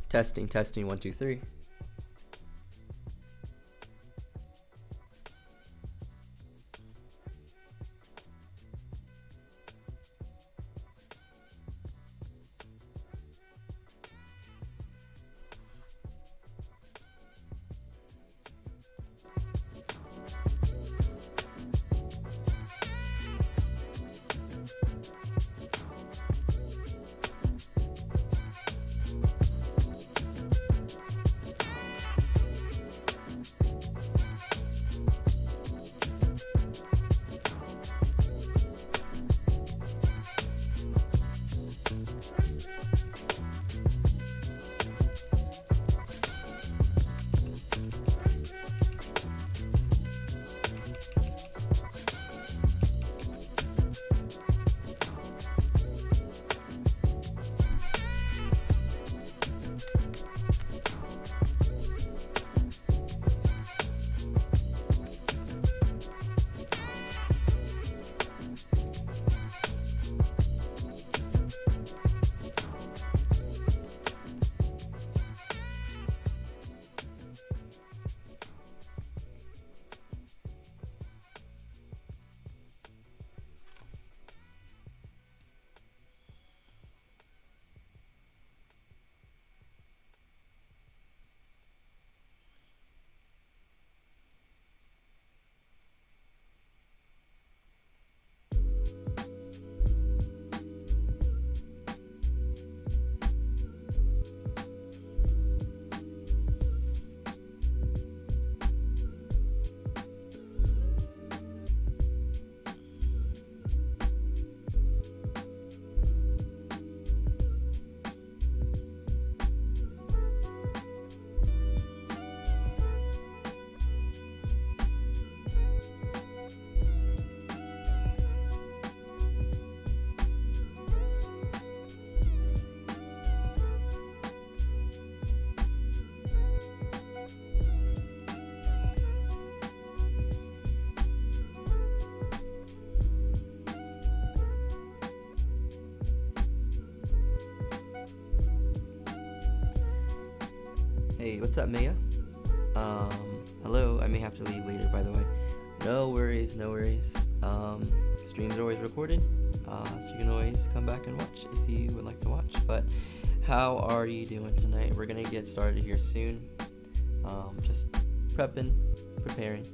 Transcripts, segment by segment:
Testing, testing, 1, 2, 3. Hey, what's up, Maya? Hello, I may have to leave later, by the way. No worries, no worries. Streams are always recorded, so you can always come back and watch if you would like to watch. But how are you doing tonight? We're gonna get started here soon. Just prepping, preparing.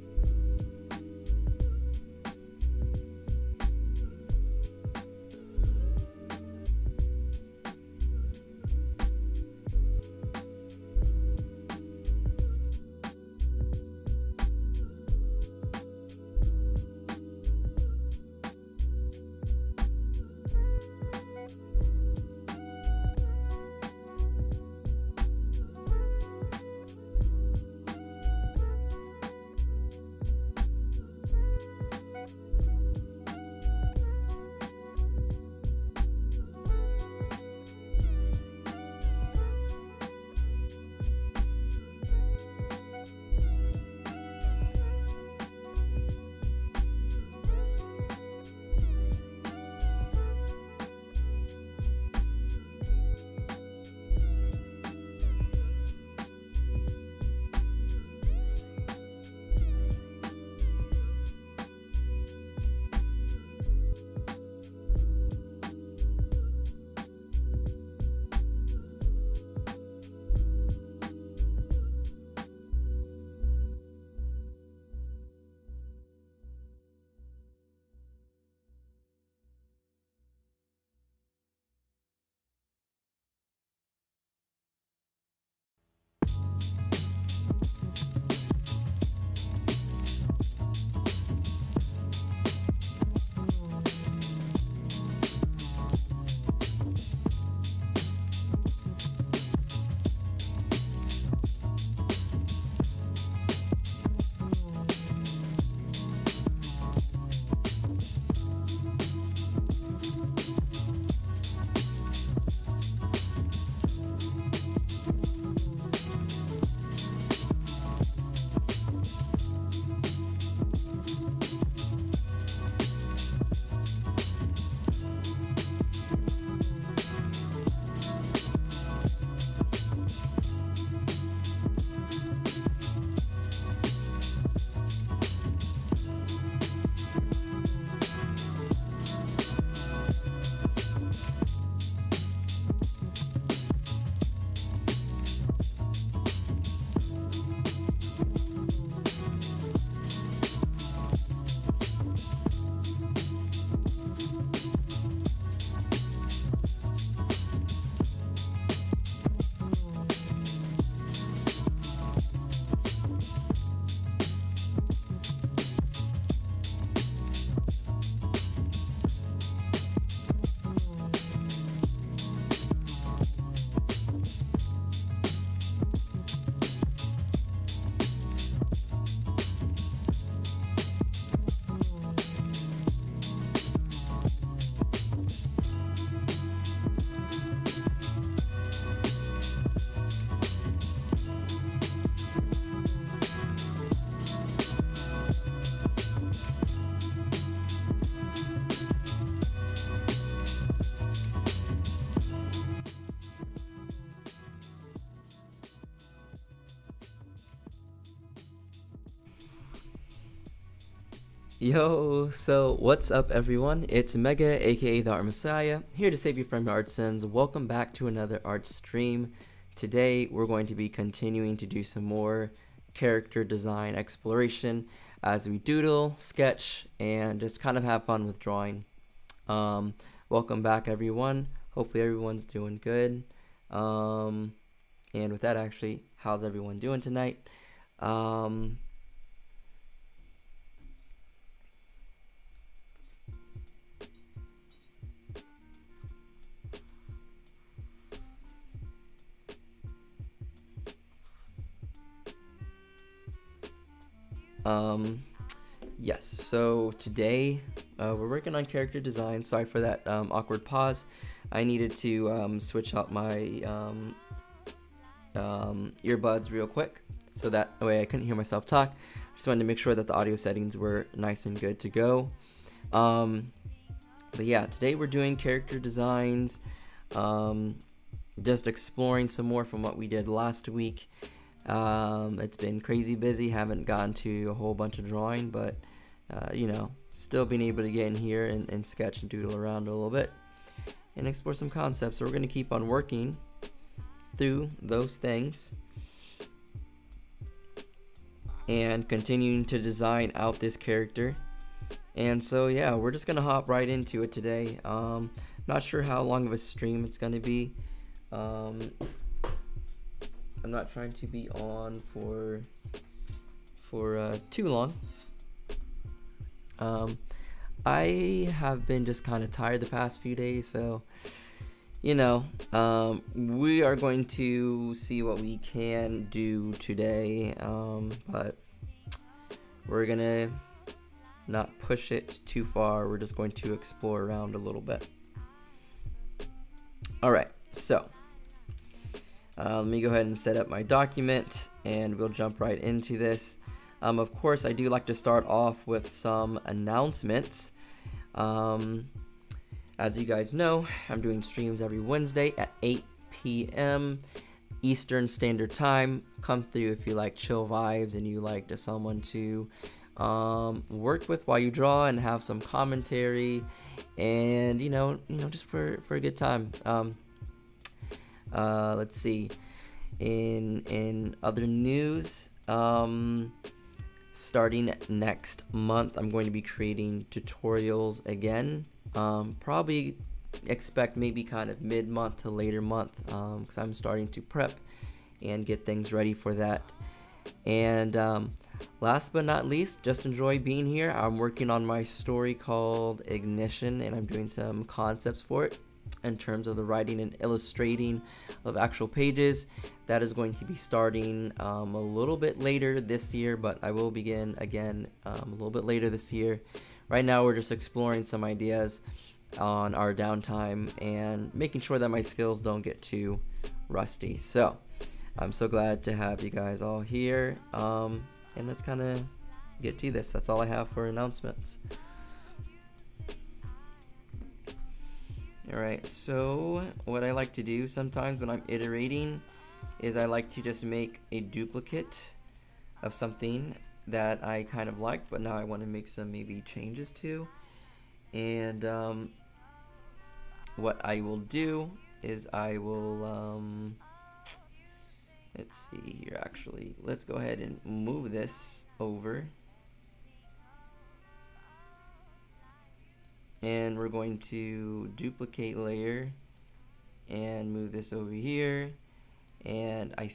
Yo, so what's up everyone? It's Mega, aka the Art Messiah, here to save you from your art sins. Welcome back to another art stream. Today we're going to be continuing to do some more character design exploration as we doodle, sketch, and just kind of have fun with drawing. Welcome back everyone. Hopefully everyone's doing good. And with that, actually, how's everyone doing tonight? Yes, so today we're working on character design. Sorry for that awkward pause. I needed to switch out my earbuds real quick so that way I couldn't hear myself talk. Just wanted to make sure that the audio settings were nice and good to go. But yeah, today we're doing character designs, just exploring some more from what we did last week. It's been crazy busy, haven't gotten to a whole bunch of drawing, but you know, still being able to get in here and sketch and doodle around a little bit and explore some concepts. So we're going to keep on working through those things and continuing to design out this character. And so yeah, we're just going to hop right into it today. Not sure how long of a stream it's going to be. I'm not trying to be on for too long. I have been just kind of tired the past few days, so you know, we are going to see what we can do today, but we're gonna not push it too far. We're just going to explore around a little bit. Alright, so let me go ahead and set up my document and we'll jump right into this. Of course, I do like to start off with some announcements. As you guys know, I'm doing streams every Wednesday at 8 p.m. Eastern Standard Time. Come through if you like chill vibes and you like just someone to work with while you draw and have some commentary and you know just for a good time. Let's see, in other news, starting next month I'm going to be creating tutorials again. Probably expect maybe kind of mid-month to later month, because I'm starting to prep and get things ready for that. And last but not least, just enjoy being here. I'm working on my story called Ignition and I'm doing some concepts for it in terms of the writing and illustrating of actual pages. That is going to be starting a little bit later this year, but I will begin again a little bit later this year. Right now we're just exploring some ideas on our downtime and making sure that my skills don't get too rusty. So I'm so glad to have you guys all here, and let's kind of get to this. That's all I have for announcements. Alright, so what I like to do sometimes when I'm iterating is I like to just make a duplicate of something that I kind of like, but now I want to make some maybe changes to. And what I will do is I will, let's see here actually, let's go ahead and move this over. And we're going to duplicate layer and move this over here. And I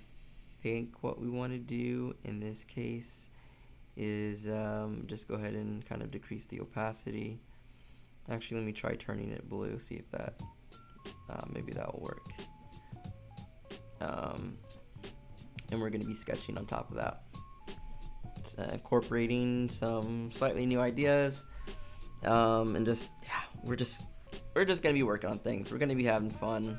think what we want to do in this case is just go ahead and kind of decrease the opacity. Actually, let me try turning it blue, see if that, maybe that will work. And we're going to be sketching on top of that. It's, incorporating some slightly new ideas. And just, yeah, we're just gonna be working on things. We're gonna be having fun.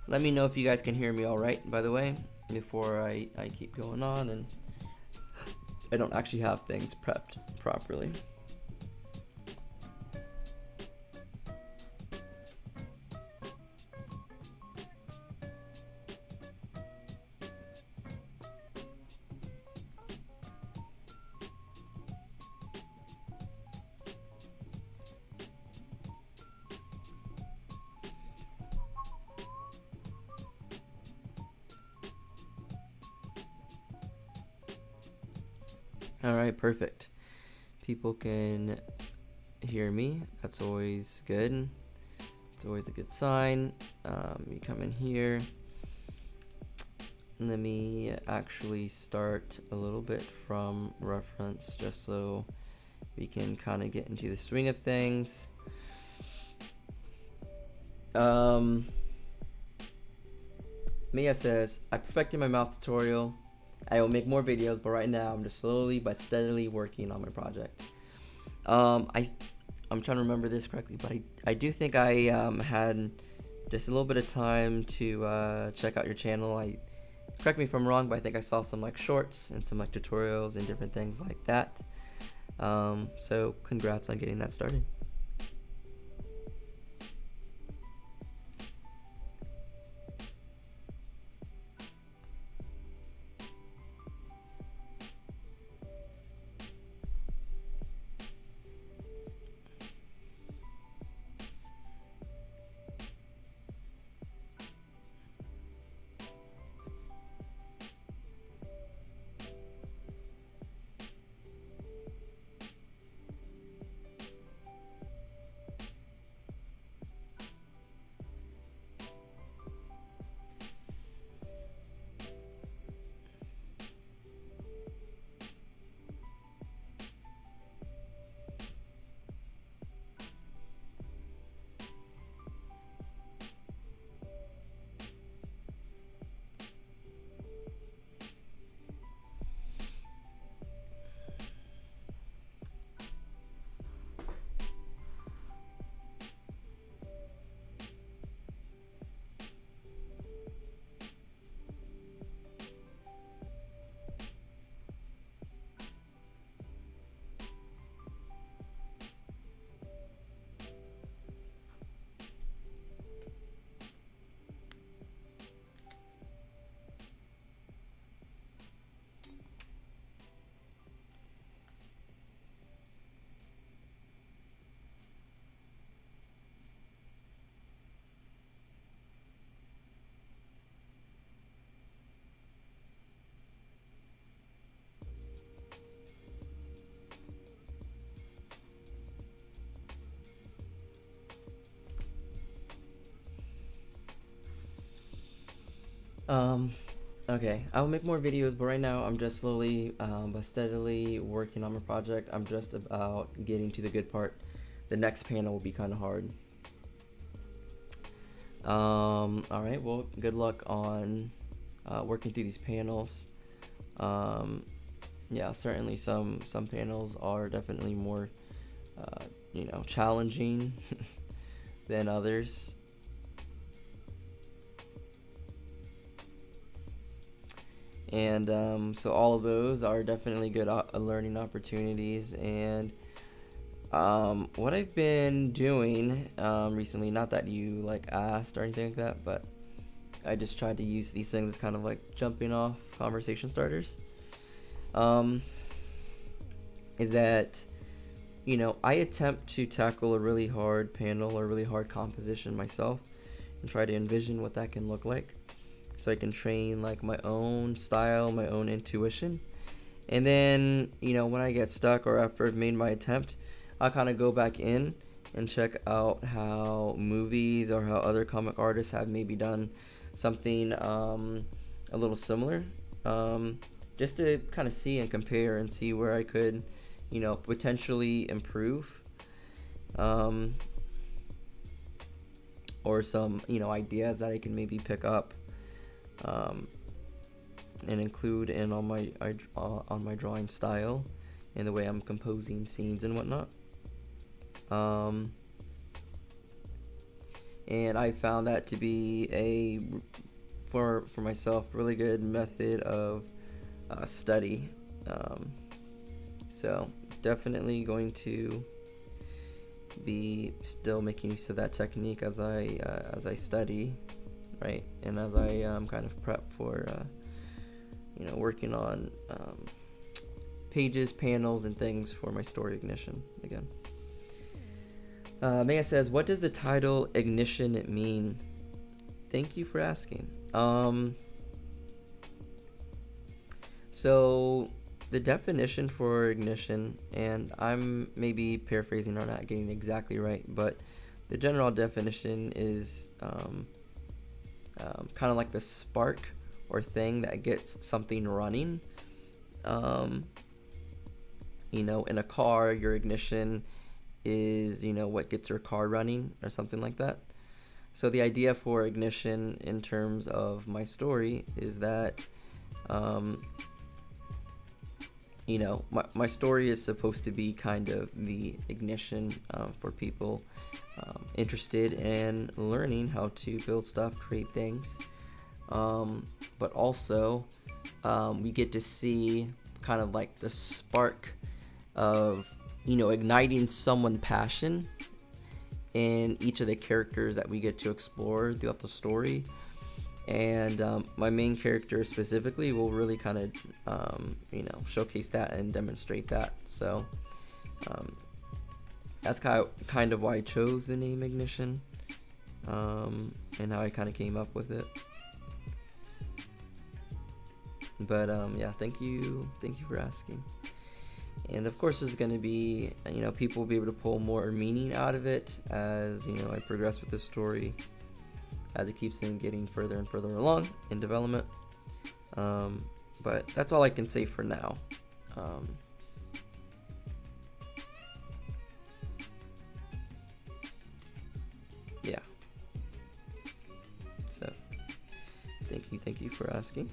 Let me know if you guys can hear me all right, by the way, before I keep going on and I don't actually have things prepped properly. All right, perfect. People can hear me. That's always good. It's always a good sign. You come in here. Let me actually start a little bit from reference just so we can kind of get into the swing of things. Mia says, I perfected my mouth tutorial. I will make more videos, but right now I'm just slowly but steadily working on my project. I'm trying to remember this correctly, but I do think I had just a little bit of time to check out your channel. Correct me if I'm wrong, but I think I saw some like shorts and some like tutorials and different things like that. So congrats on getting that started. Okay, I'll make more videos, but right now I'm just slowly but steadily working on my project. I'm just about getting to the good part. The next panel will be kind of hard. All right, well, good luck on working through these panels. Yeah, certainly some panels are definitely more challenging than others. And so all of those are definitely good learning opportunities. And what I've been doing recently, not that you like asked or anything like that, but I just tried to use these things as kind of like jumping off conversation starters, is that I attempt to tackle a really hard panel or really hard composition myself and try to envision what that can look like, so I can train like my own style, my own intuition. And then, when I get stuck or after I've made my attempt, I'll kind of go back in and check out how movies or how other comic artists have maybe done something a little similar, just to kind of see and compare and see where I could, potentially improve, or some, ideas that I can maybe pick up and include in on my drawing style and the way I'm composing scenes and whatnot. And I found that to be for myself, really good method of study. So definitely going to be still making use of that technique as I study, right, and as I kind of prep for working on pages, panels, and things for my story Ignition again. Maya says, what does the title Ignition mean? Thank you for asking. So The definition for ignition, and I'm maybe paraphrasing or not getting it exactly right, but the general definition is kind of like the spark or thing that gets something running. In a car, your ignition is, what gets your car running or something like that. So the idea for ignition in terms of my story is that, my story is supposed to be kind of the ignition for people interested in learning how to build stuff, create things. But also, we get to see kind of like the spark of, igniting someone's passion in each of the characters that we get to explore throughout the story. And my main character specifically will really kind of, showcase that and demonstrate that. So that's kind of why I chose the name Ignition, and how I kind of came up with it. But yeah, thank you for asking. And of course, there's going to be, people will be able to pull more meaning out of it as, I progress with the story, as it keeps in getting further and further along in development. But that's all I can say for now. Yeah. So, thank you for asking.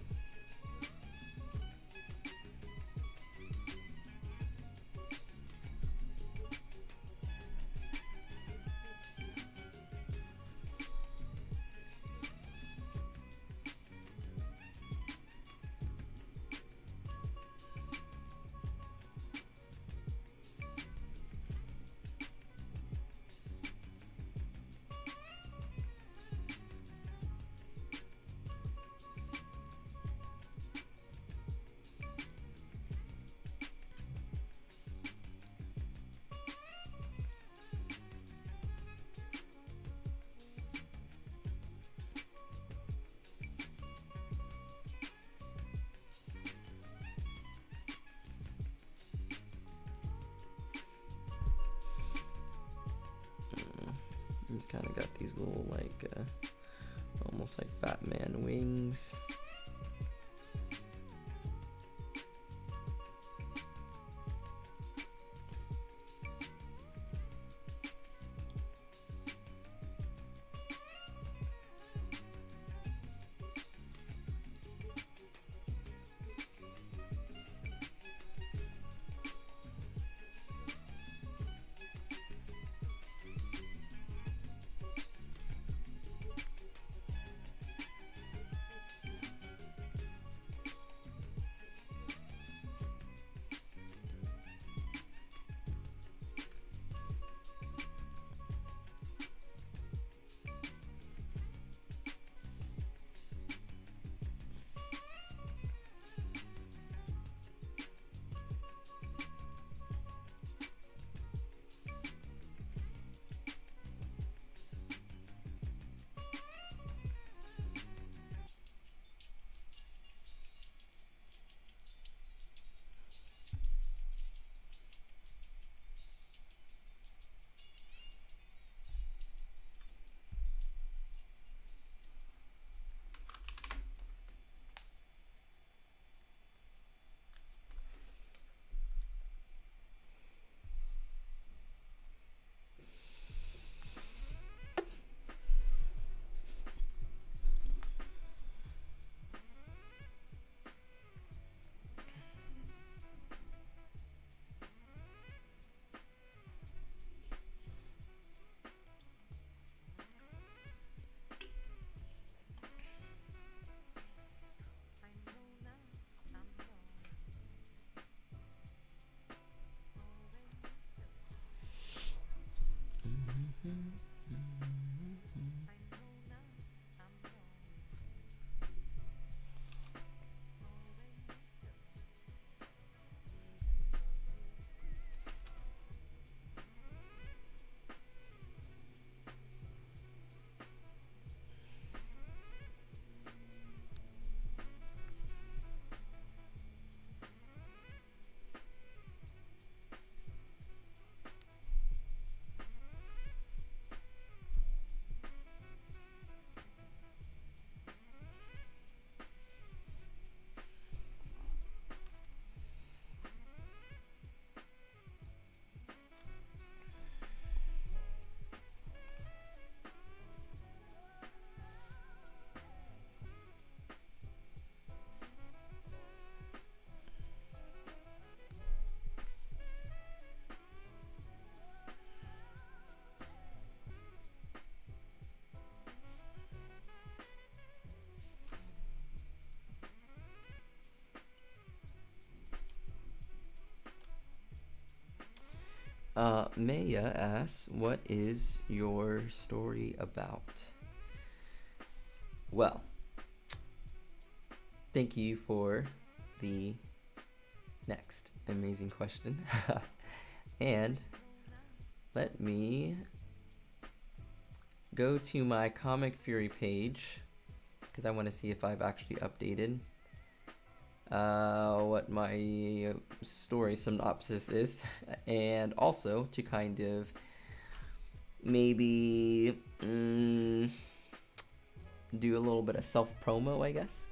He's kind of got these little almost like Batman wings. Maya asks, what is your story about? Well, thank you for the next amazing question. And let me go to my Comic Fury page because I want to see if I've actually updated what my story synopsis is, and also to kind of maybe do a little bit of self promo, I guess.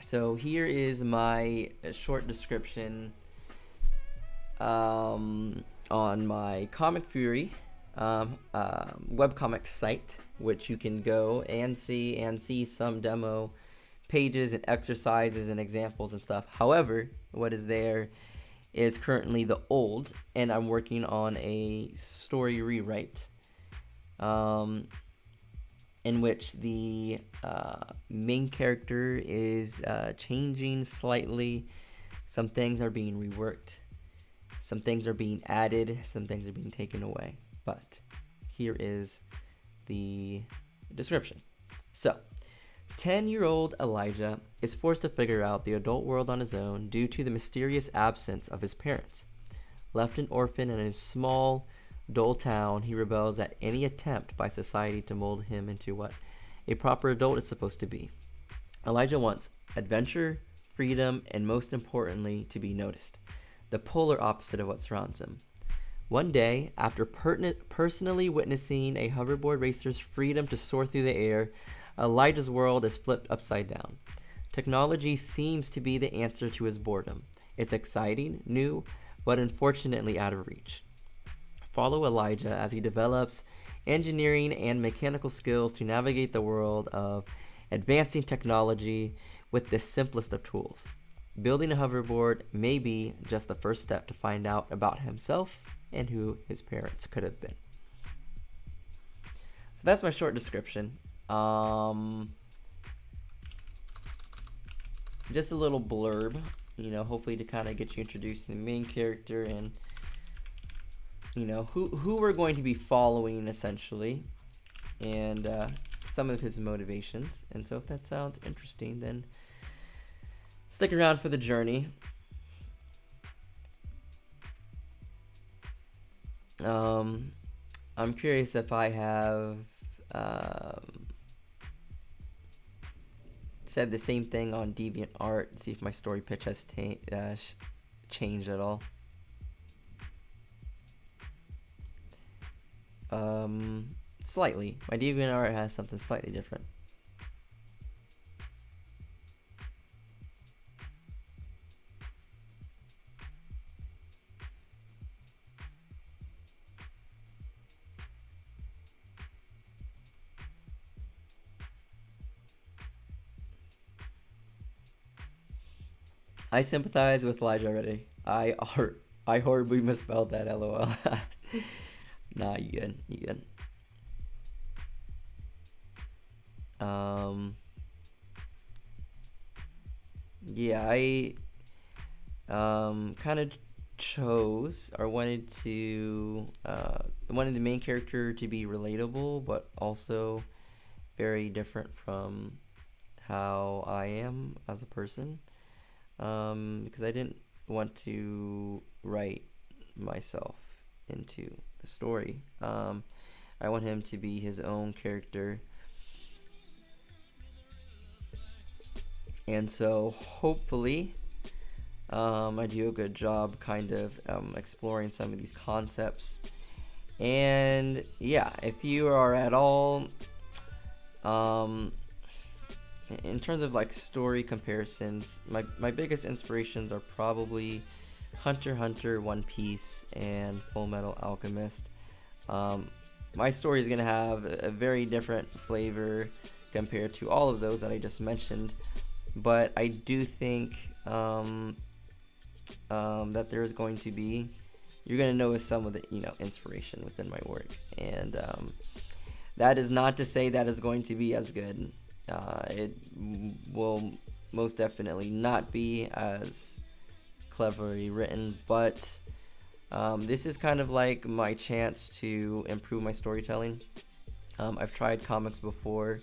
So here is my short description on my Comic Fury webcomic site, which you can go and see some demo pages and exercises and examples and stuff. However, what is there is currently the old, and I'm working on a story rewrite in which the main character is changing slightly. Some things are being reworked, some things are being added, some things are being taken away. But here is the description. So, 10-year-old Elijah is forced to figure out the adult world on his own due to the mysterious absence of his parents. Left an orphan in a small, dull town, he rebels at any attempt by society to mold him into what a proper adult is supposed to be. Elijah wants adventure, freedom, and most importantly, to be noticed, the polar opposite of what surrounds him. One day, after personally witnessing a hoverboard racer's freedom to soar through the air, Elijah's world is flipped upside down. Technology seems to be the answer to his boredom. It's exciting, new, but unfortunately out of reach. Follow Elijah as he develops engineering and mechanical skills to navigate the world of advancing technology with the simplest of tools. Building a hoverboard may be just the first step to find out about himself and who his parents could have been. So that's my short description. Just a little blurb, hopefully to kind of get you introduced to the main character and, who we're going to be following essentially, and some of his motivations. And so if that sounds interesting, then stick around for the journey. I'm curious if I have said the same thing on DeviantArt, see if my story pitch has changed at all. Slightly. My DeviantArt has something slightly different. I sympathize with Elijah already. I horribly misspelled that, lol. Nah, you good. Yeah, I kind of chose or wanted the main character to be relatable, but also very different from how I am as a person. Because I didn't want to write myself into the story. I want him to be his own character. And so hopefully I do a good job kind of exploring some of these concepts. And yeah, if you are at all in terms of like story comparisons, my biggest inspirations are probably Hunter x Hunter, One Piece, and Full Metal Alchemist. My story is going to have a very different flavor compared to all of those that I just mentioned, but I do think that there is going to be, you're going to notice some of the inspiration within my work, and that is not to say that is going to be as good It will most definitely not be as cleverly written, but this is kind of like my chance to improve my storytelling. I've tried comics before,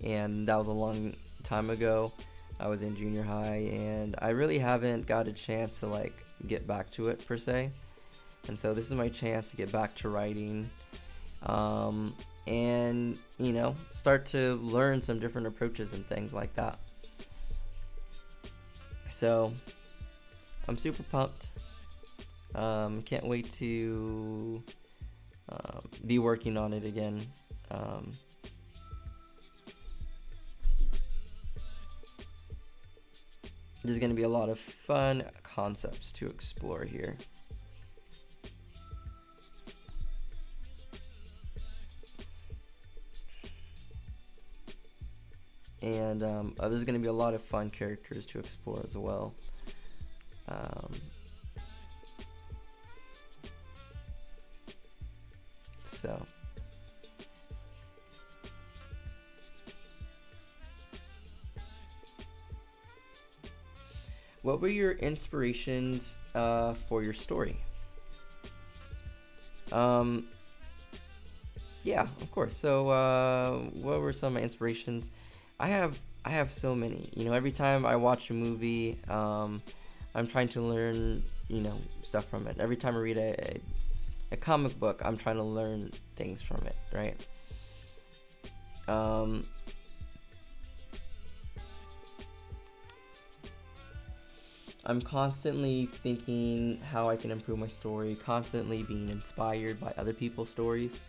and that was a long time ago. I was in junior high, and I really haven't got a chance to like get back to it per se. And so this is my chance to get back to writing, and start to learn some different approaches and things like that. So I'm super pumped. Can't wait to be working on it again. There's going to be a lot of fun concepts to explore here. And there's going to be a lot of fun characters to explore as well. So what were your inspirations for your story? Yeah, of course. So what were some of my inspirations? I have so many. Every time I watch a movie, I'm trying to learn, stuff from it. Every time I read a comic book, I'm trying to learn things from it, right? I'm constantly thinking how I can improve my story, constantly being inspired by other people's stories.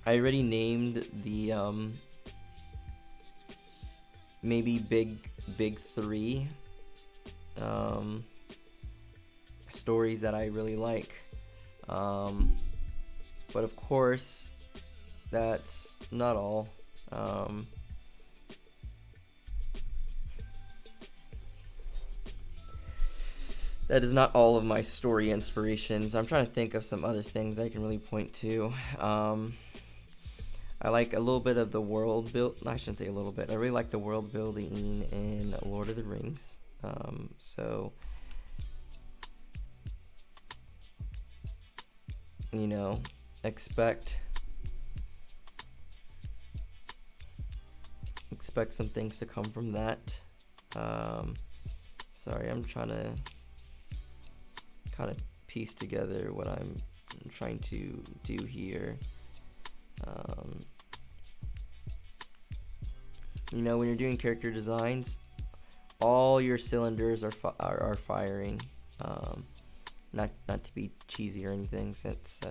I already named the maybe big three stories that I really like, but of course that's not all. That is not all of my story inspirations. I'm trying to think of some other things I can really point to. I like a little bit of the world build. I shouldn't say a little bit. I really like the world building in Lord of the Rings. So expect some things to come from that. Sorry, I'm trying to kind of piece together what I'm trying to do here. When you're doing character designs, all your cylinders are firing. Not to be cheesy or anything, since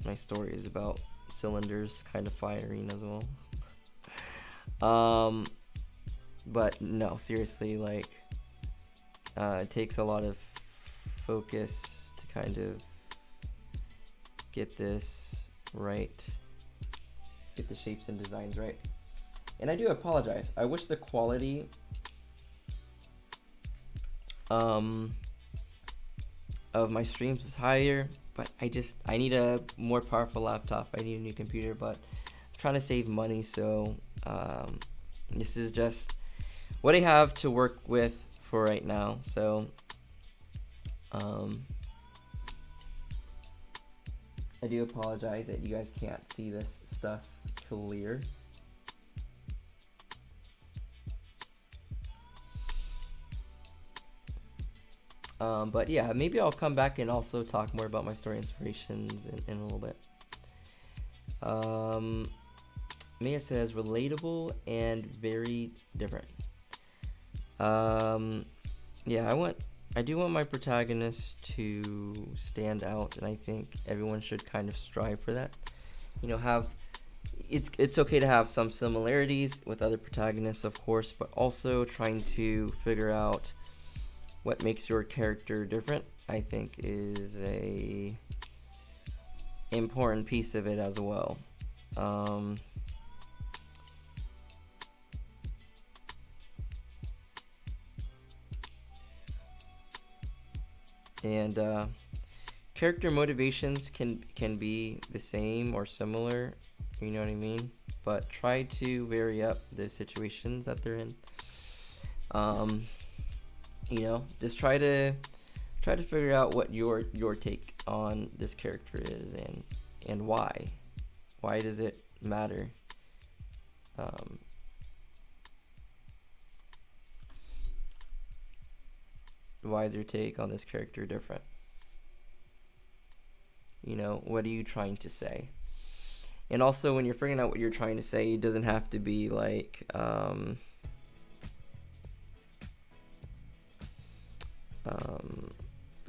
my story is about cylinders kind of firing as well. But no, seriously, like it takes a lot of focus to kind of get this right, get the shapes and designs right. And I do apologize. I wish the quality of my streams is higher, but I need a more powerful laptop. I need a new computer, but I'm trying to save money, so this is just what I have to work with for right now. So I do apologize that you guys can't see this stuff clear. But yeah, maybe I'll come back and also talk more about my story inspirations in a little bit. Mia says relatable and very different. Yeah, I do want my protagonist to stand out, and I think everyone should kind of strive for that. It's okay to have some similarities with other protagonists, of course, but also trying to figure out what makes your character different, I think, is a important piece of it as well. And character motivations can be the same or similar, you know what I mean, but try to vary up the situations that they're in. Just try to figure out what your take on this character is, and why does it matter. Why is your take on this character different? What are you trying to say? And also, when you're figuring out what you're trying to say, it doesn't have to be like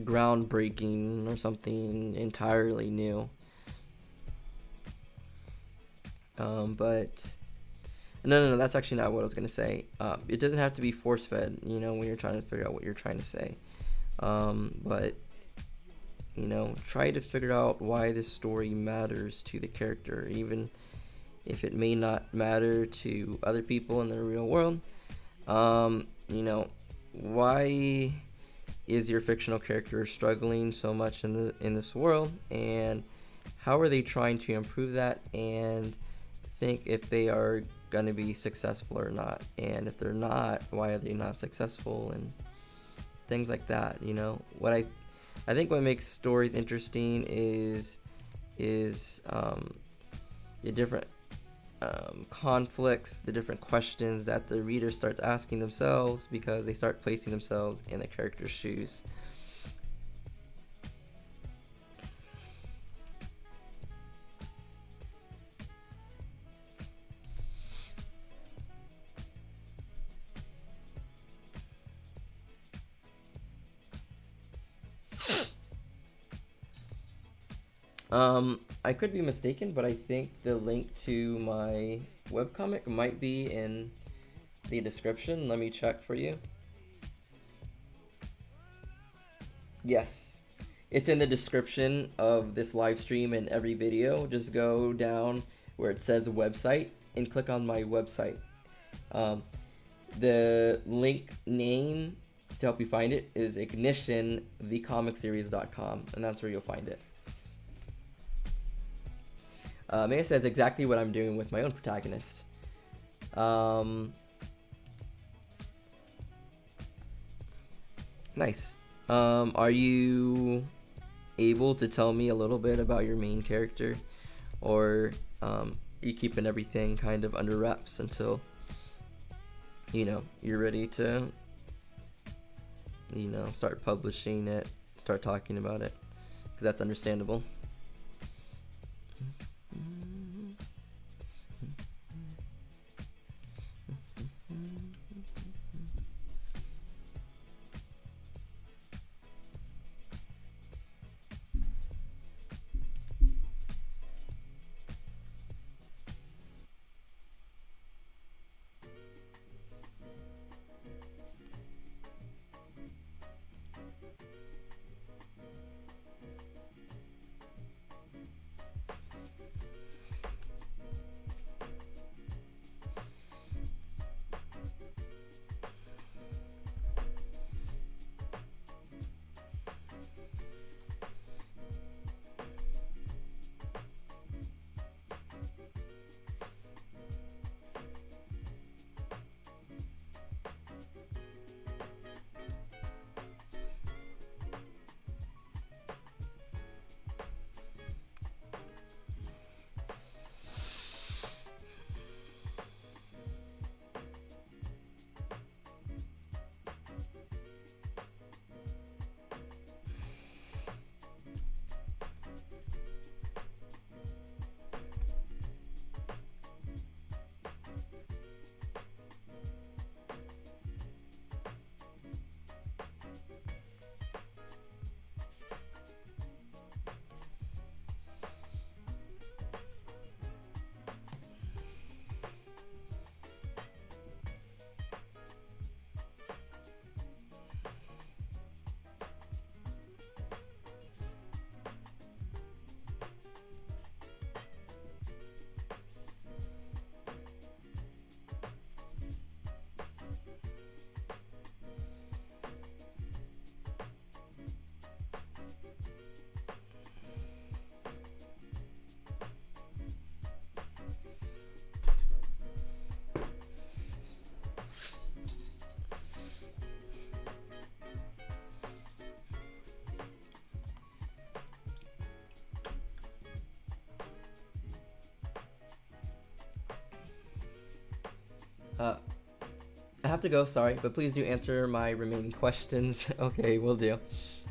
groundbreaking or something entirely new. But no, that's actually not what I was gonna say. It doesn't have to be force-fed, when you're trying to figure out what you're trying to say. But try to figure out why this story matters to the character, even if it may not matter to other people in the real world. Why is your fictional character struggling so much in this world, and how are they trying to improve that, and think if they are going to be successful or not, and if they're not, why are they not successful, and things like that. What I think what makes stories interesting is the different conflicts, the different questions that the reader starts asking themselves, because they start placing themselves in the character's shoes. I could be mistaken, but I think the link to my webcomic might be in the description. Let me check for you. Yes, it's in the description of this live stream and every video. Just go down where it says website and click on my website. The link name to help you find it is ignitionthecomicseries.com, and that's where you'll find it. Maya says exactly what I'm doing with my own protagonist. Nice. Are you able to tell me a little bit about your main character, or are you keeping everything kind of under wraps until you're ready to start publishing it, start talking about it? Because that's understandable. Uh, I have to go, sorry, but please do answer my remaining questions. Okay, will do.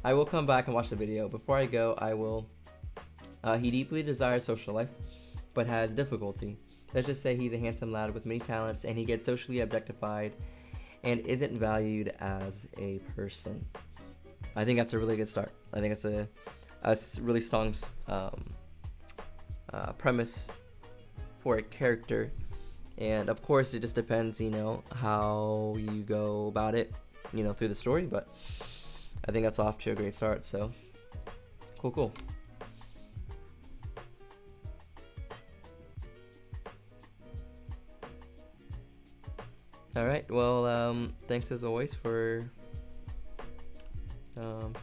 I will come back and watch the video. Before I go, I will. He deeply desires social life, but has difficulty. Let's just say he's a handsome lad with many talents, and he gets socially objectified and isn't valued as a person. I think that's a really good start. I think it's a really strong premise for a character. And of course, it just depends, how you go about it, through the story. But I think that's off to a great start. So, cool. All right. Well, thanks as always for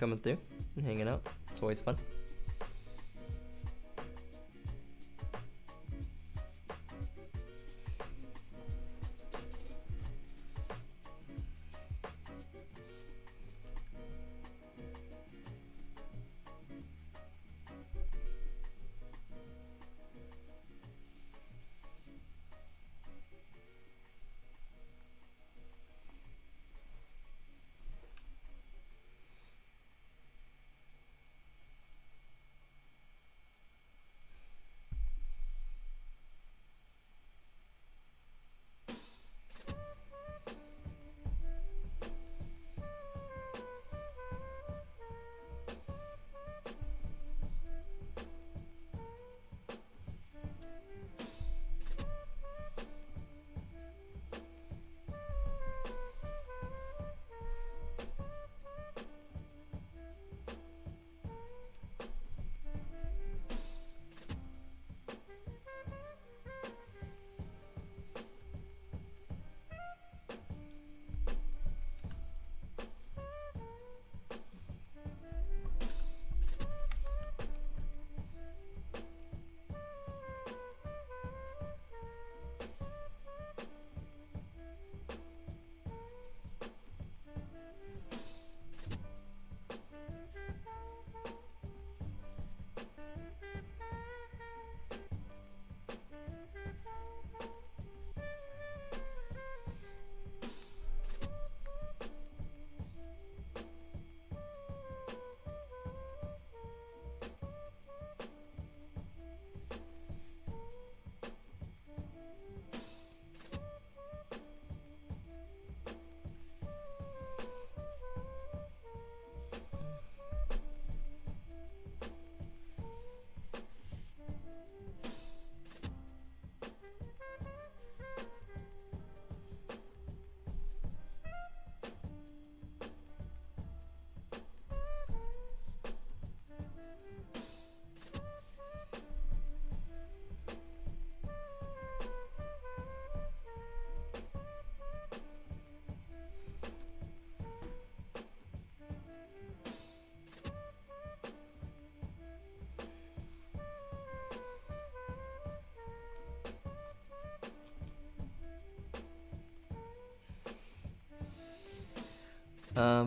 coming through and hanging out. It's always fun.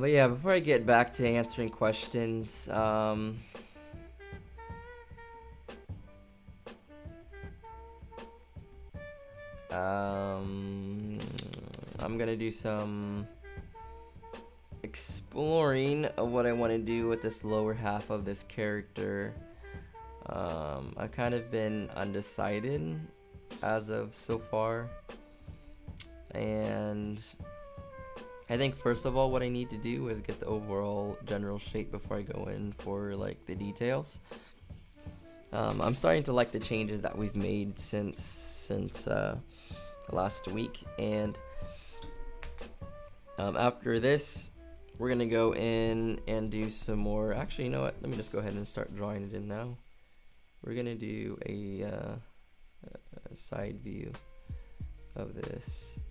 But yeah, before I get back to answering questions, I'm gonna do some exploring of what I want to do with this lower half of this character. I've kind of been undecided as of so far, and I think first of all what I need to do is get the overall general shape before I go in for like the details. I'm starting to like the changes that we've made since last week, and after this we're gonna go in and do some more. Actually, you know what, let me just go ahead and start drawing it in now. We're gonna do a side view of this.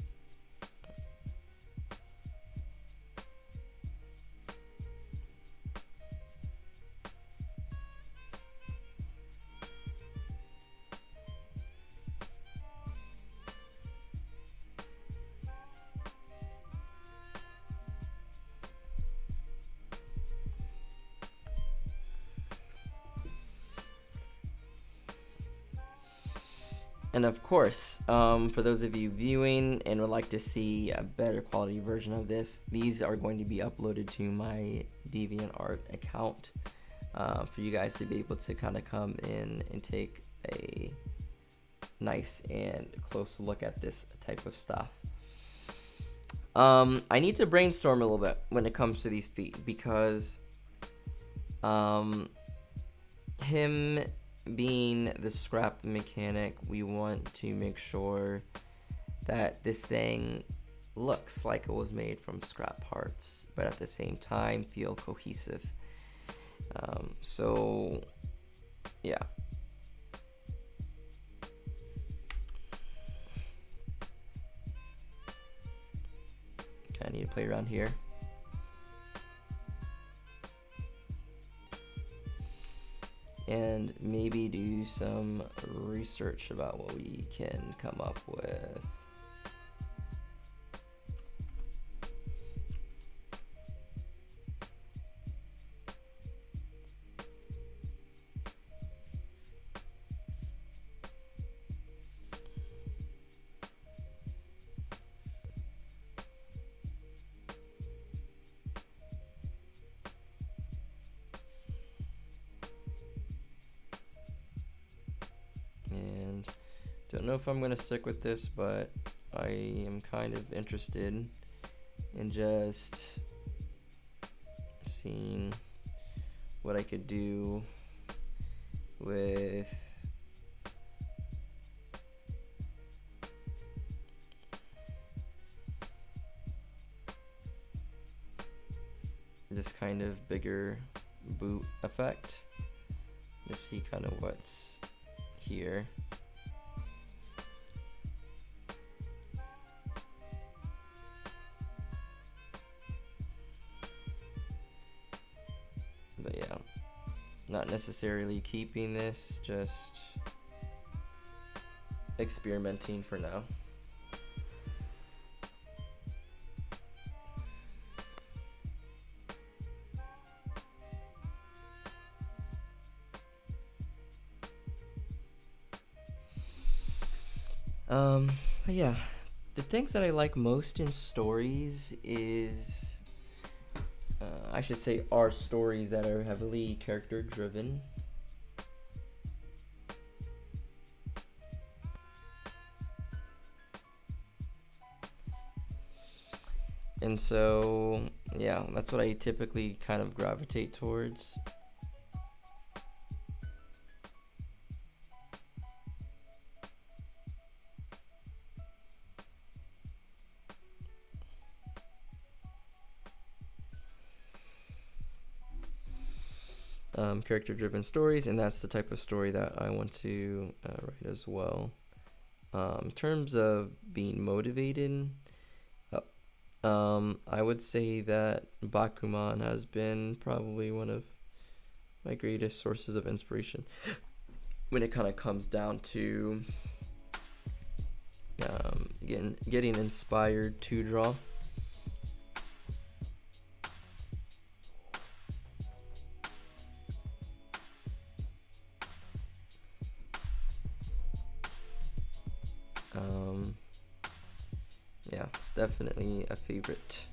And of course, for those of you viewing and would like to see a better quality version of this, these are going to be uploaded to my DeviantArt account for you guys to be able to kind of come in and take a nice and close look at this type of stuff. I need to brainstorm a little bit when it comes to these feet, because him being the scrap mechanic, we want to make sure that this thing looks like it was made from scrap parts, but at the same time feel cohesive. So yeah. Okay, I need to play around here. And maybe do some research about what we can come up with. And don't know if I'm gonna stick with this, but I am kind of interested in just seeing what I could do with this kind of bigger boot effect. Let's see kind of what's here. But yeah, not necessarily keeping this, just experimenting for now. But yeah, the things that I like most in stories is, I should say, are stories that are heavily character driven. And so, yeah, that's what I typically kind of gravitate towards. Character-driven stories, and that's the type of story that I want to write as well. In terms of being motivated, I would say that Bakuman has been probably one of my greatest sources of inspiration when it kind of comes down to getting inspired to draw. Yeah, it's definitely a favorite.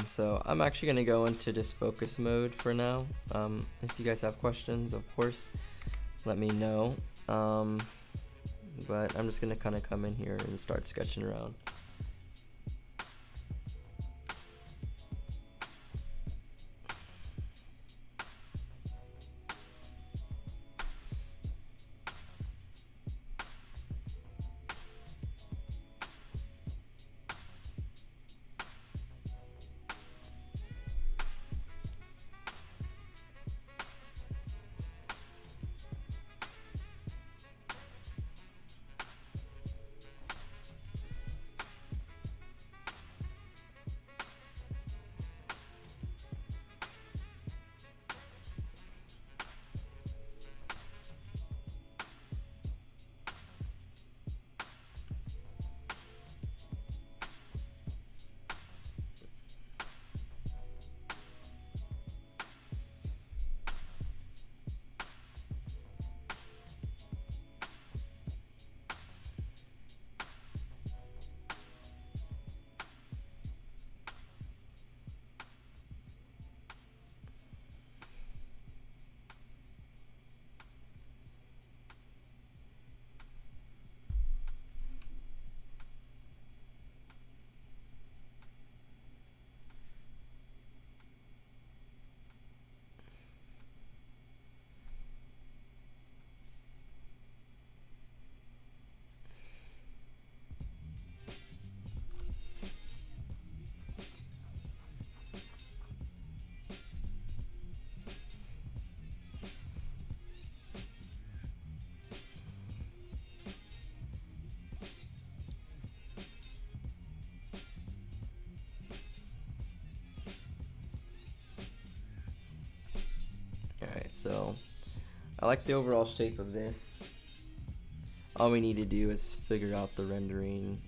So I'm actually going to go into just focus mode for now. If you guys have questions, of course, let me know. But I'm just going to kind of come in here and start sketching around. So I like the overall shape of this. All we need to do is figure out the rendering.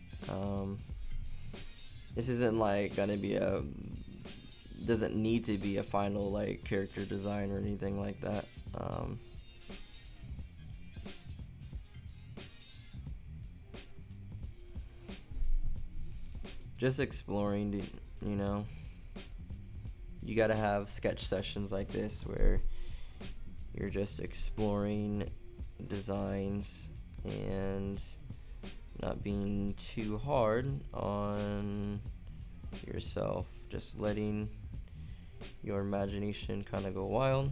This isn't like gonna be doesn't need to be a final like character design or anything like that. Just exploring, you know. You gotta have sketch sessions like this where you're just exploring designs and not being too hard on yourself, just letting your imagination kind of go wild.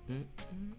Mm-mm.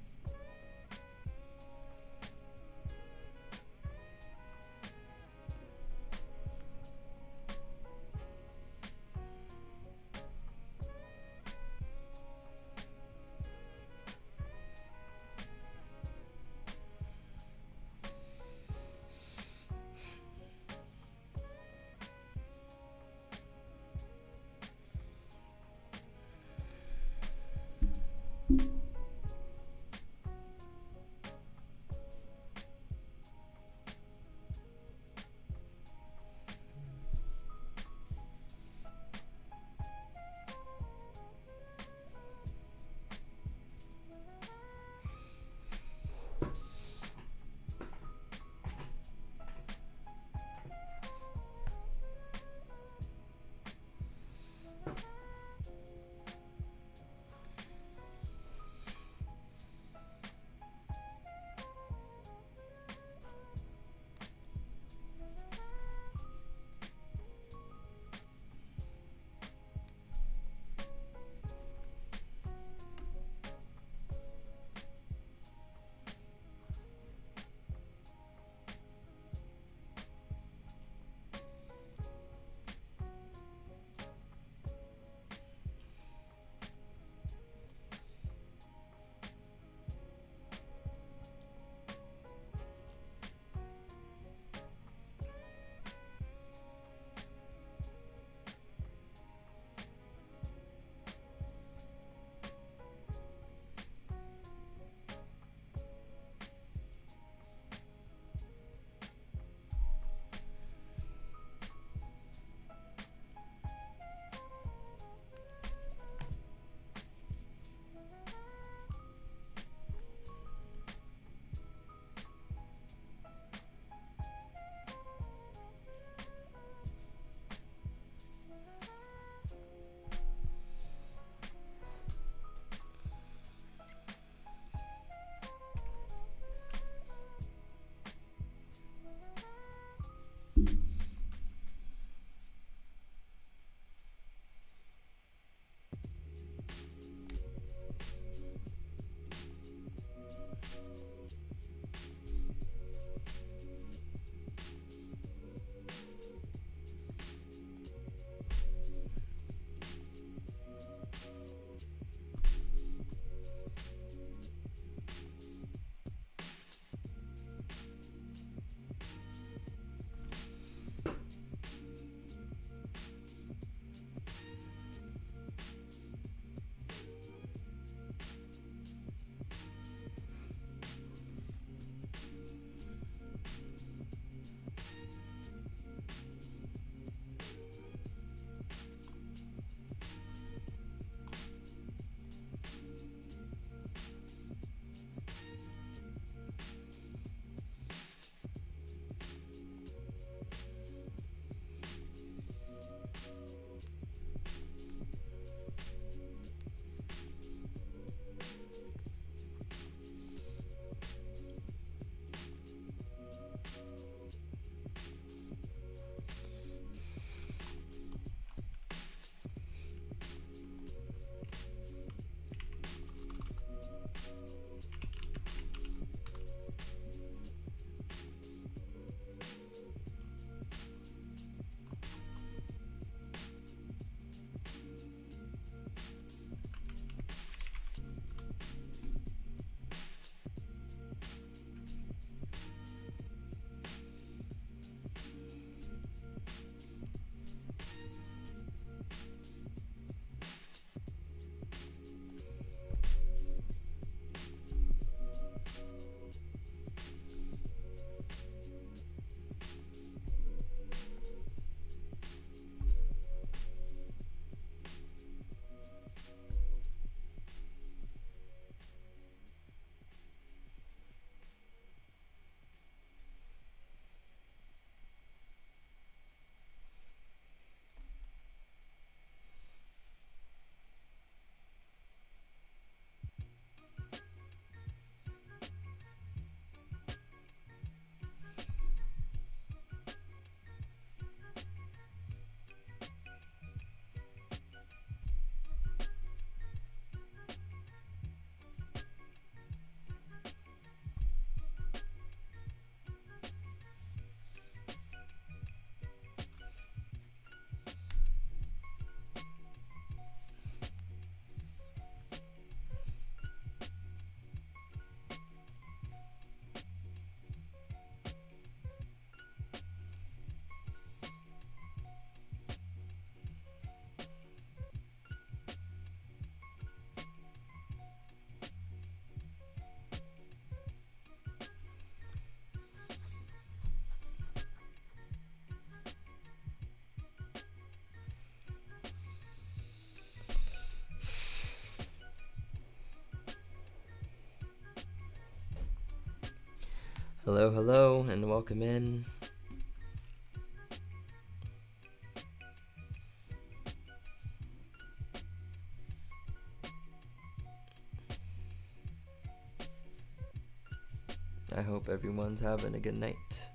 Hello, hello, and welcome in. I hope everyone's having a good night.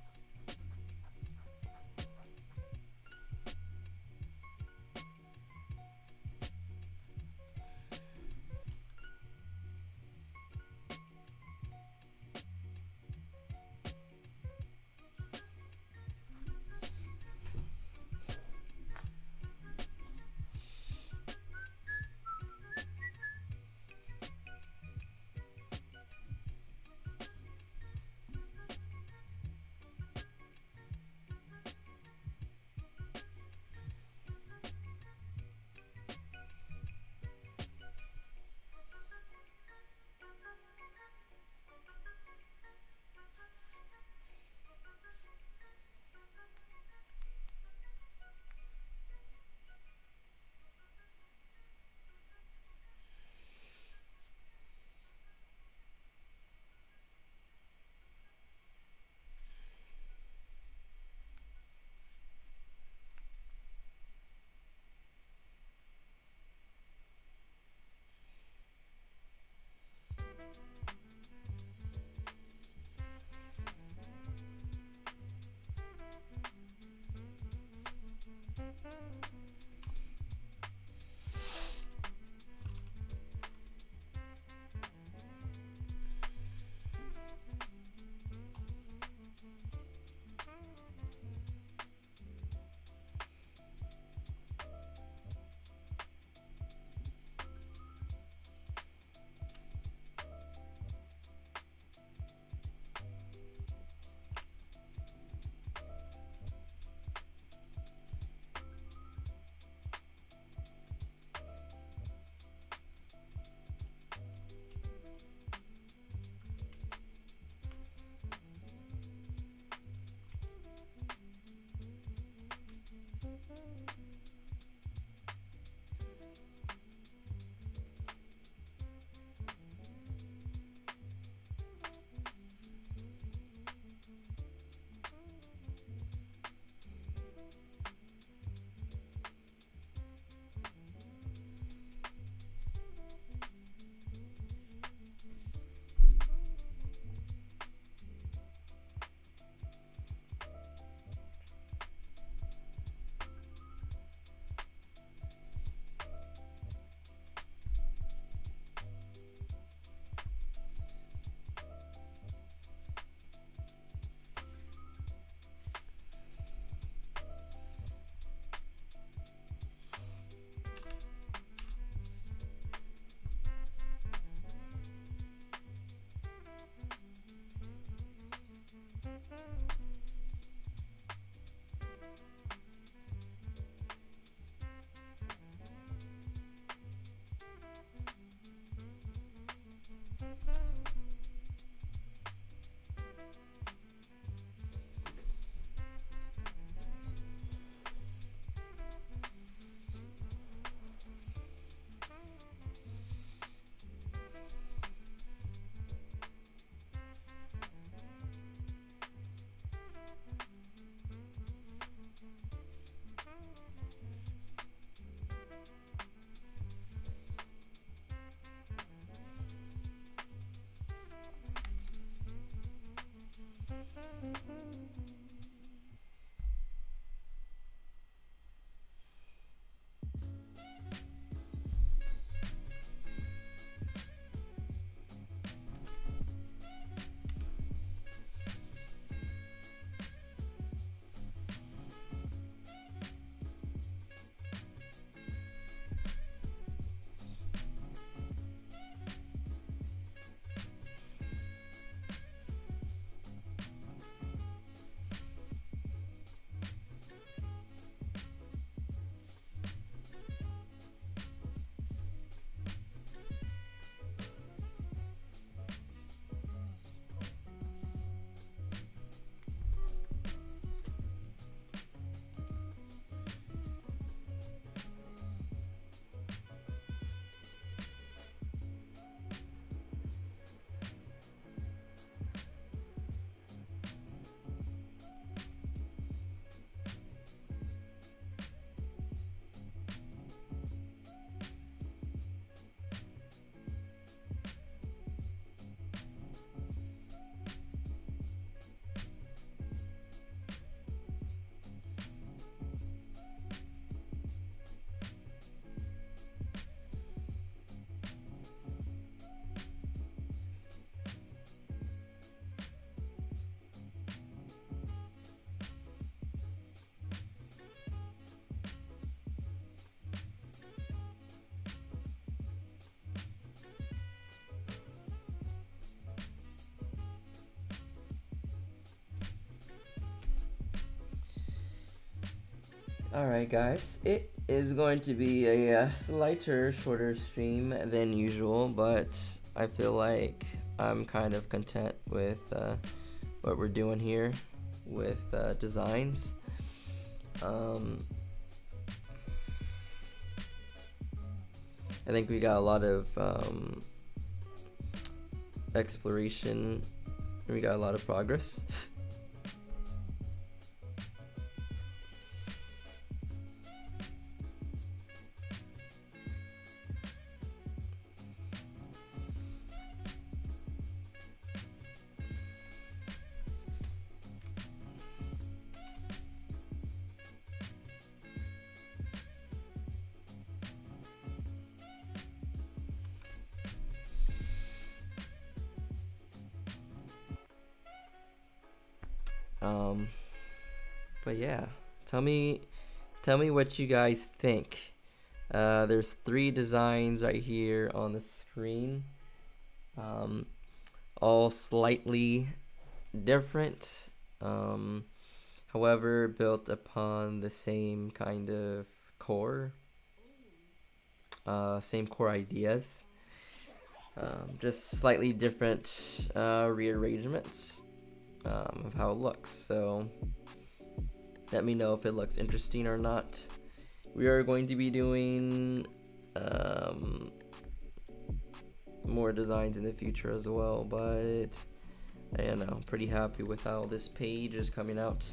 Alright, guys, it is going to be a slighter, shorter stream than usual, but I feel like I'm kind of content with what we're doing here with designs. I think we got a lot of exploration, we got a lot of progress. But yeah, tell me what you guys think. There's 3 designs right here on the screen, all slightly different, however built upon the same kind of core, same core ideas, just slightly different rearrangements of how it looks. So let me know if it looks interesting or not. We are going to be doing more designs in the future as well, but I don't know, I'm pretty happy with how this page is coming out.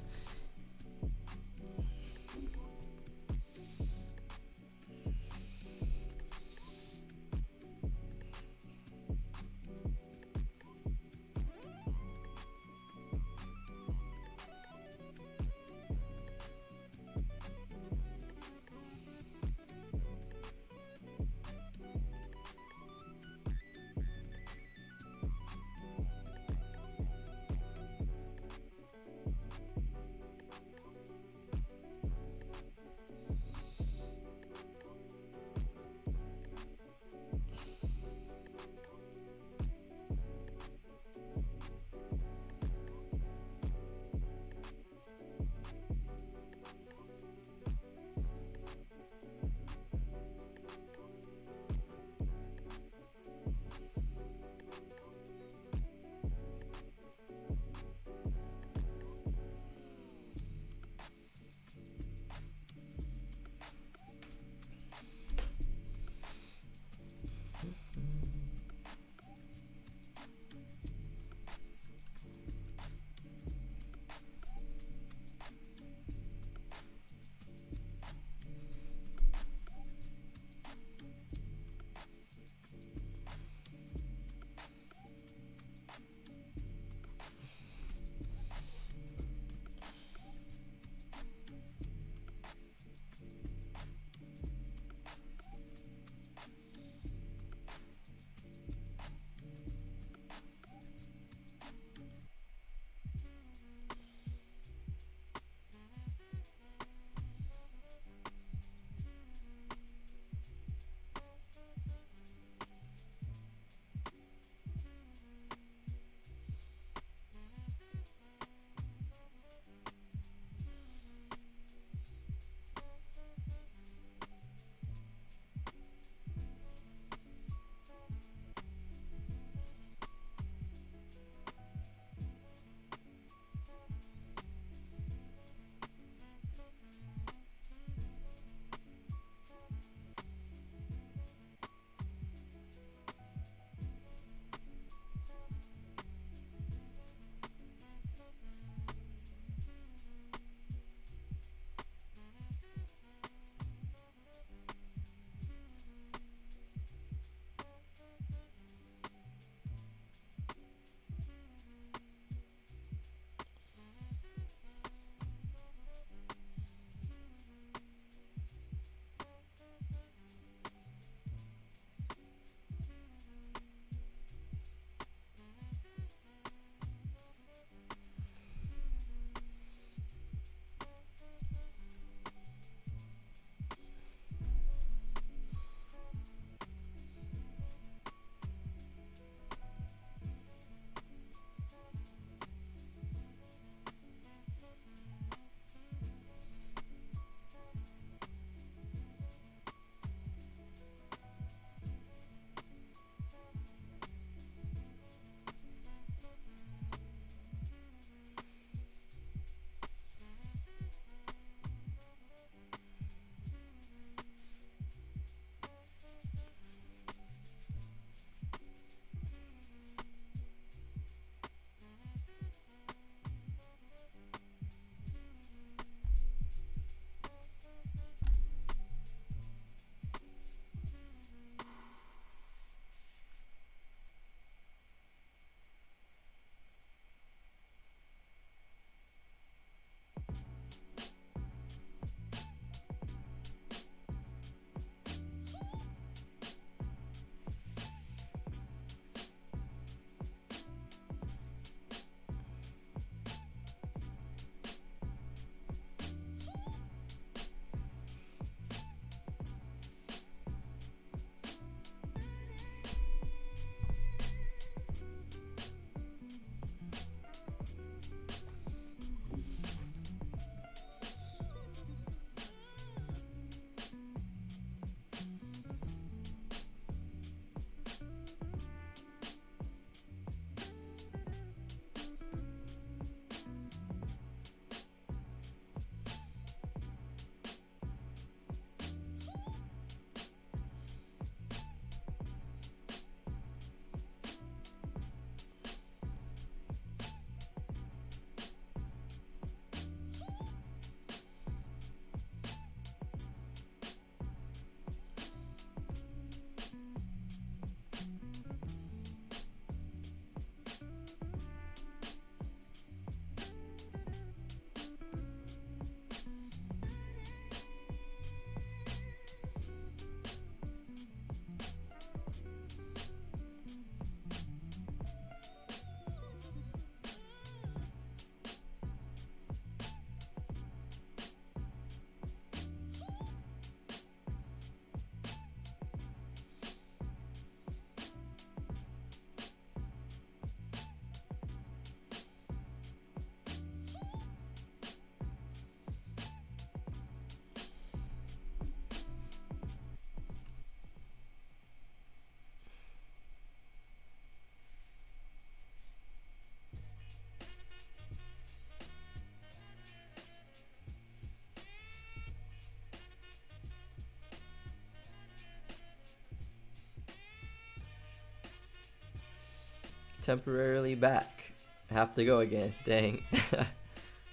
temporarily back. Have to go again. Dang.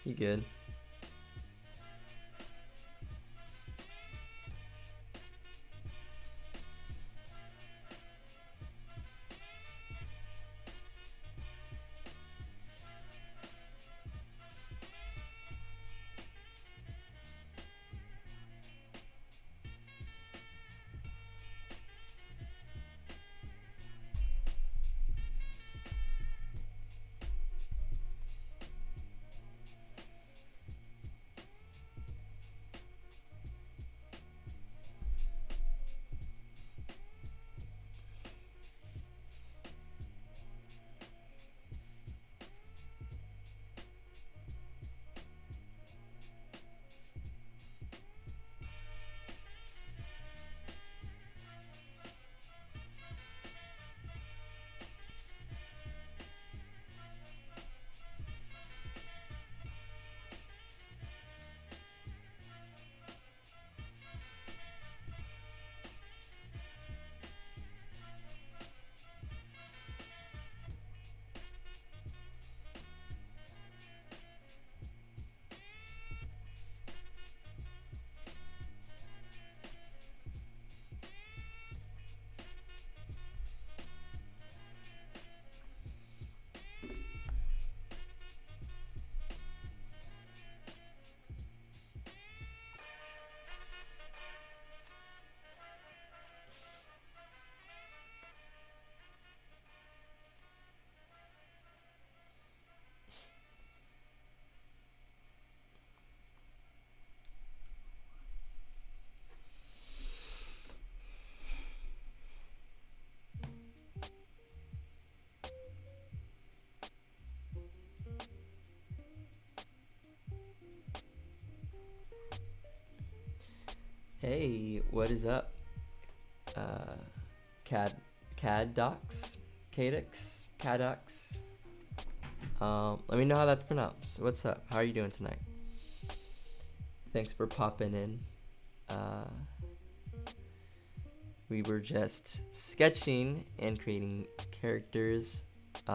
You good? Hey, what is up? Caddox? Caddox? Let me know how that's pronounced. What's up? How are you doing tonight? Thanks for popping in. We were just sketching and creating characters. If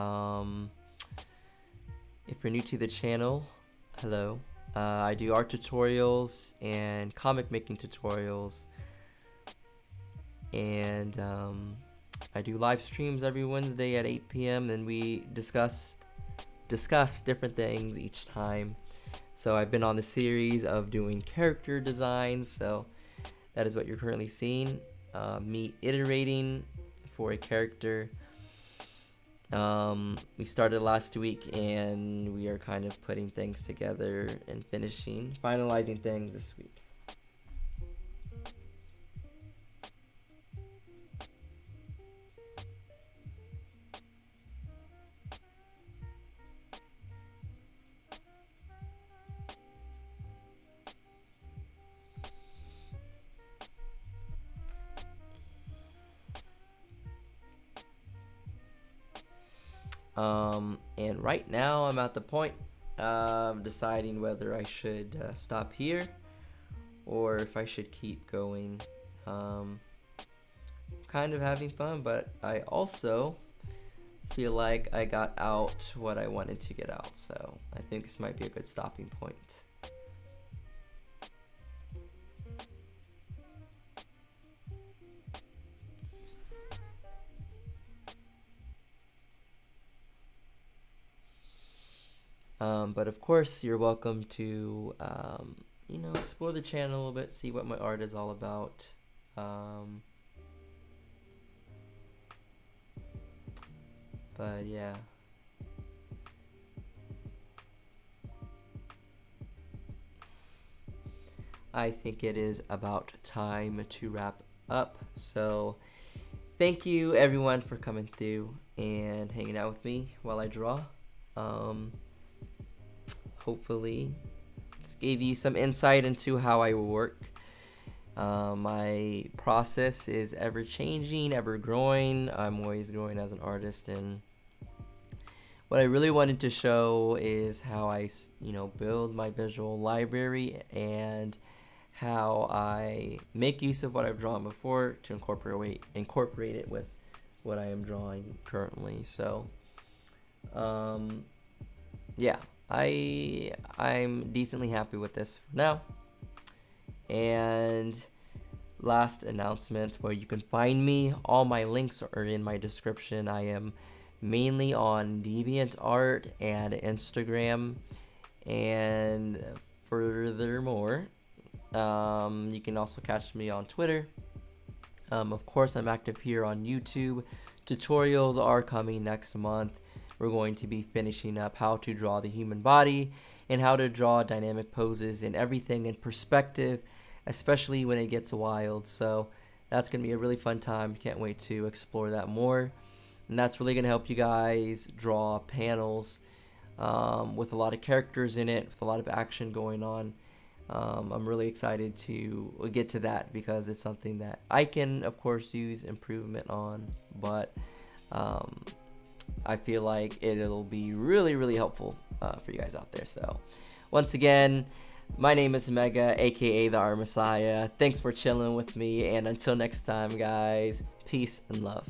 you're new to the channel, hello. I do art tutorials and comic making tutorials, and I do live streams every Wednesday at 8 p.m. and we discuss different things each time. So I've been on the series of doing character designs, so that is what you're currently seeing, me iterating for a character. We started last week and we are kind of putting things together and finalizing things this week. And right now I'm at the point of deciding whether I should stop here or if I should keep going. Kind of having fun, but I also feel like I got out what I wanted to get out, so I think this might be a good stopping point. But of course, you're welcome to, explore the channel a little bit, see what my art is all about. But yeah. I think it is about time to wrap up. So thank you everyone for coming through and hanging out with me while I draw. Hopefully this gave you some insight into how I work. My process is ever changing, ever growing. I'm always growing as an artist, and what I really wanted to show is how I, build my visual library and how I make use of what I've drawn before to incorporate it with what I am drawing currently. So Yeah, I'm decently happy with this for now. And last announcement, where you can find me, all my links are in my description. I am mainly on DeviantArt and Instagram, and furthermore, you can also catch me on Twitter. Of course, I'm active here on YouTube. Tutorials are coming next month. We're going to be finishing up how to draw the human body and how to draw dynamic poses and everything in perspective, especially when it gets wild. So that's going to be a really fun time. Can't wait to explore that more. And that's really going to help you guys draw panels with a lot of characters in it, with a lot of action going on. I'm really excited to get to that because it's something that I can, of course, use improvement on, but I feel like it'll be really, really helpful for you guys out there. So once again, my name is Mega, aka the Art Messiah. Thanks for chilling with me, and until next time, guys, peace and love.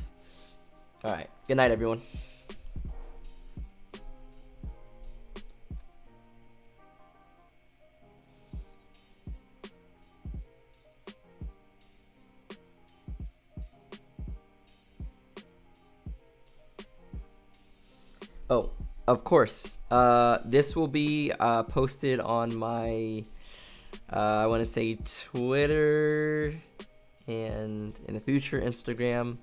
All right, good night, everyone. Oh, of course. This will be posted on my, I want to say Twitter and in the future Instagram.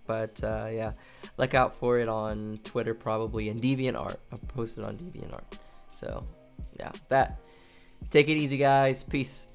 But yeah, look out for it on Twitter probably, and DeviantArt. I'll post it on DeviantArt. So yeah, that. Take it easy, guys. Peace.